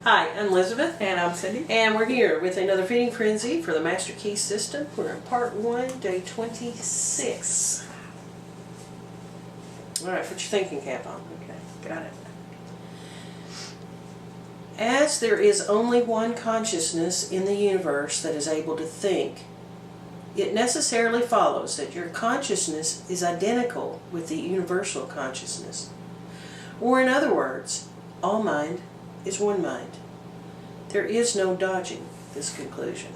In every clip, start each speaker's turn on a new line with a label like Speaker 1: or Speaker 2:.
Speaker 1: Hi, I'm Elizabeth.
Speaker 2: And I'm Cindy.
Speaker 1: And we're here with another Feeding Frenzy for the Master Key System. We're in part 1, day 26. Alright, put your thinking cap on.
Speaker 2: Okay, got it.
Speaker 1: As there is only one consciousness in the universe that is able to think, it necessarily follows that your consciousness is identical with the universal consciousness. Or in other words, all mind is one mind. There is no dodging this conclusion.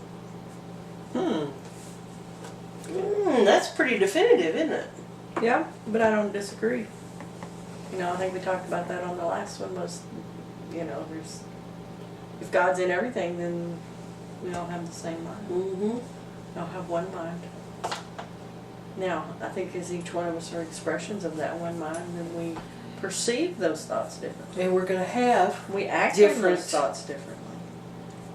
Speaker 1: That's pretty definitive, isn't it?
Speaker 2: Yeah, but I don't disagree. You know, I think we talked about that on the last one was, there's, if God's in everything, then we all have the same mind.
Speaker 1: Mm-hmm.
Speaker 2: We all have one mind. Now, I think as each one of us are expressions of that one mind, then we perceive those thoughts differently.
Speaker 1: And we're going to have
Speaker 2: We act on
Speaker 1: different
Speaker 2: those thoughts differently.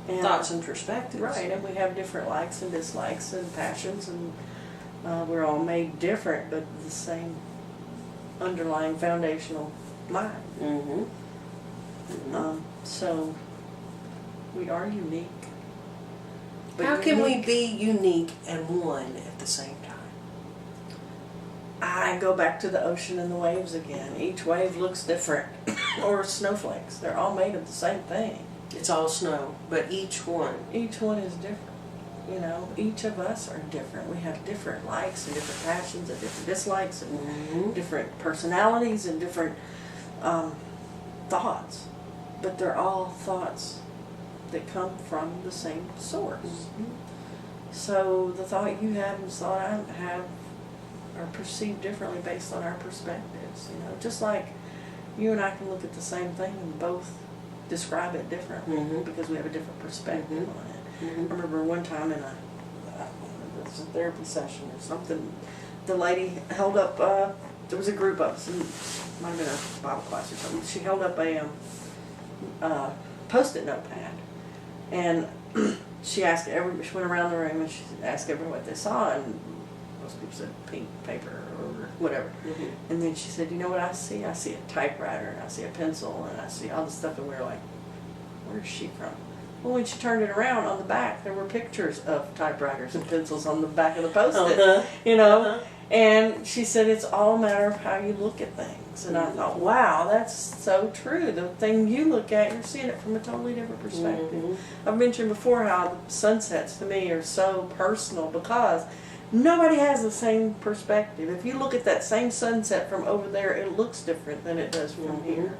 Speaker 2: And,
Speaker 1: thoughts and perspectives.
Speaker 2: Right, and we have different likes and dislikes and passions, and we're all made different, but the same underlying foundational mind.
Speaker 1: Mm-hmm.
Speaker 2: So we are unique. But
Speaker 1: How can we
Speaker 2: unique-
Speaker 1: be unique and one at the same time?
Speaker 2: I go back to the ocean and the waves again. Each wave looks different, or snowflakes. They're all made of the same thing.
Speaker 1: It's all snow, but each one.
Speaker 2: Each one is different. You know, each of us are different. We have different likes and different passions and different dislikes and
Speaker 1: Mm-hmm.
Speaker 2: different personalities and different thoughts. But they're all thoughts that come from the same source.
Speaker 1: Mm-hmm.
Speaker 2: So the thought you have and the thought I have are perceived differently based on our perspectives. You know, just like you and I can look at the same thing and both describe it differently
Speaker 1: Mhm.
Speaker 2: because we have a different perspective
Speaker 1: Mhm.
Speaker 2: on it.
Speaker 1: Mhm.
Speaker 2: I remember one time in a therapy session or something, the lady held up, there was a group of us, and it might have been a Bible class or something. She held up a Post-it notepad, and she asked she went around the room and she asked everyone what they saw, and most people said pink paper or whatever.
Speaker 1: Mhm.
Speaker 2: And then she said, you know what I see? I see a typewriter, and I see a pencil, and I see all this stuff, and we were like, where's she from? Well, when she turned it around, on the back, there were pictures of typewriters and pencils on the back of the Post-it,
Speaker 1: Uh-huh.
Speaker 2: you know?
Speaker 1: Uh-huh.
Speaker 2: And she said, it's all a matter of how you look at things. And I thought, wow, that's so true. The thing you look at, you're seeing it from a totally different perspective.
Speaker 1: Mhm.
Speaker 2: I've mentioned before how the sunsets to me are so personal because nobody has the same perspective. If you look at that same sunset from over there, it looks different than it does from
Speaker 1: Mhm.
Speaker 2: here.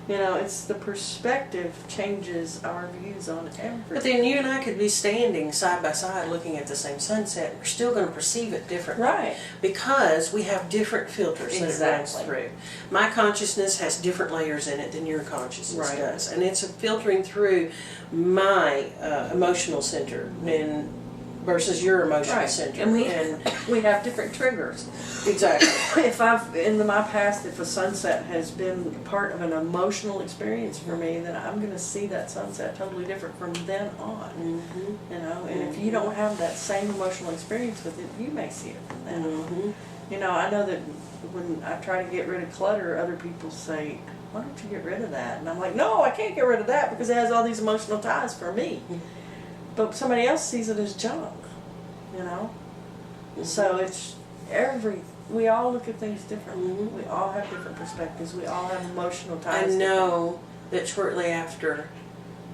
Speaker 2: You know, it's the perspective changes our views on
Speaker 1: But
Speaker 2: everything.
Speaker 1: then you and I could be standing side by side looking at the same sunset. We're still going to perceive it differently.
Speaker 2: Right.
Speaker 1: Because we have different filters that it runs
Speaker 2: Exactly.
Speaker 1: through. My consciousness has different layers in it than your consciousness
Speaker 2: Right.
Speaker 1: does. And it's filtering through my emotional center versus your emotional
Speaker 2: Right.
Speaker 1: center.
Speaker 2: And we have different triggers.
Speaker 1: Exactly.
Speaker 2: If my past, if a sunset has been part of an emotional experience for me, then I'm going to see that sunset totally different from then on.
Speaker 1: Mm-hmm.
Speaker 2: You know, and if you don't have that same emotional experience with it, you may see it from then on.
Speaker 1: Mm-hmm.
Speaker 2: You know, I know that when I try to get rid of clutter, other people say, why don't you get rid of that? And I'm like, no, I can't get rid of that because it has all these emotional ties for me. But somebody else sees it as junk, you know? So it's we all look at things differently.
Speaker 1: Mhm.
Speaker 2: We all have different perspectives. We all have emotional
Speaker 1: I
Speaker 2: ties.
Speaker 1: know that shortly after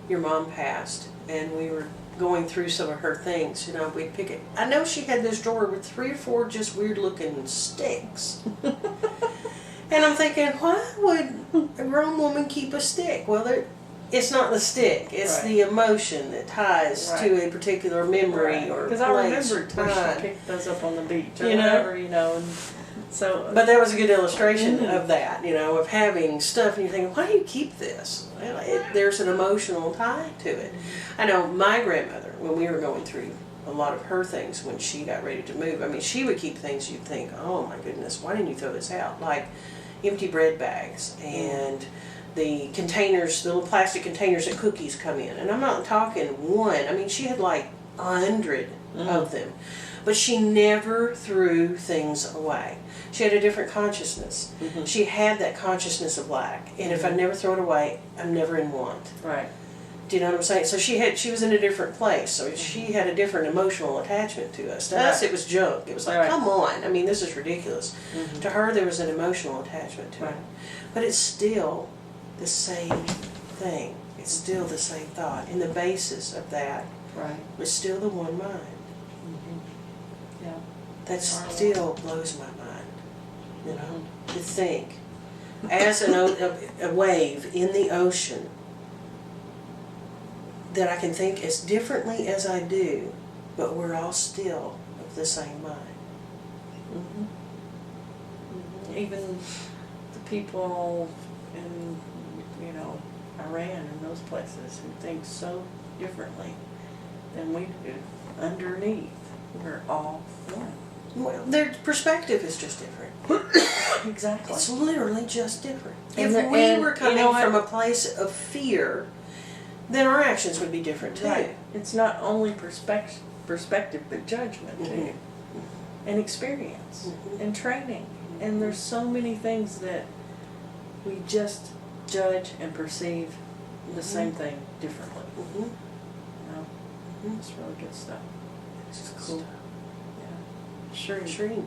Speaker 1: your mom passed and we were going through some of her things, you know, we'd pick it. I know she had this drawer with 3 or 4 just weird looking sticks. And I'm thinking, why would a grown woman keep a stick? Well, it's not the stick, it's
Speaker 2: Right.
Speaker 1: the emotion that ties to a particular memory or
Speaker 2: Because
Speaker 1: place
Speaker 2: I
Speaker 1: or
Speaker 2: remembered where
Speaker 1: time.
Speaker 2: she picked those up on the beach or
Speaker 1: You know?
Speaker 2: whatever, you know. And so,
Speaker 1: But that was a good illustration
Speaker 2: Mhm.
Speaker 1: of that, you know, of having stuff and you're thinking, why do you keep this? Well, there's an emotional tie to it. I know my grandmother, when we were going through a lot of her things when she got ready to move, I mean, she would keep things you'd think, oh my goodness, why didn't you throw this out? Like empty bread bags and the containers, the little plastic containers that cookies come in. And I'm not talking one, I mean, she had like 100 of them. But she never threw things away. She had a different consciousness.
Speaker 2: Mhm.
Speaker 1: She had that consciousness of lack. And if I never throw it away, I'm never in want.
Speaker 2: Right.
Speaker 1: Do you know what I'm saying? So she was in a different place. So she had a different emotional attachment to us. To us,
Speaker 2: Right.
Speaker 1: it was junk. It was like,
Speaker 2: Right.
Speaker 1: come on. I mean, this is ridiculous.
Speaker 2: Mhm.
Speaker 1: To her, there was an emotional attachment to it.
Speaker 2: Right.
Speaker 1: But it's still the same thing. It's still the same thought. And the basis of that
Speaker 2: Right.
Speaker 1: was still the one mind.
Speaker 2: Mm-hmm. Yeah.
Speaker 1: That
Speaker 2: Our
Speaker 1: still blows my mind. You know,
Speaker 2: Mhm.
Speaker 1: to think as a wave in the ocean that I can think as differently as I do, but we're all still of the same mind.
Speaker 2: Mhm. Mhm. Even the people in, you know, Iran and those places who think so differently than we do, underneath, we're all one.
Speaker 1: Well, their perspective is just different.
Speaker 2: Exactly.
Speaker 1: It's literally just different.
Speaker 2: And
Speaker 1: If
Speaker 2: the-
Speaker 1: we
Speaker 2: and
Speaker 1: were
Speaker 2: you
Speaker 1: coming
Speaker 2: know what?
Speaker 1: from a place of fear, then our actions would be different too.
Speaker 2: Right. It's not only perspective, but judgment too,
Speaker 1: Mhm.
Speaker 2: and experience,
Speaker 1: Mhm.
Speaker 2: and training. And there's so many things that we just judge and perceive the same thing differently.
Speaker 1: Mhm.
Speaker 2: You know,
Speaker 1: Mhm.
Speaker 2: it's really good stuff.
Speaker 1: It's just
Speaker 2: Cool.
Speaker 1: cool.
Speaker 2: Yeah. Sure.
Speaker 1: Shreen.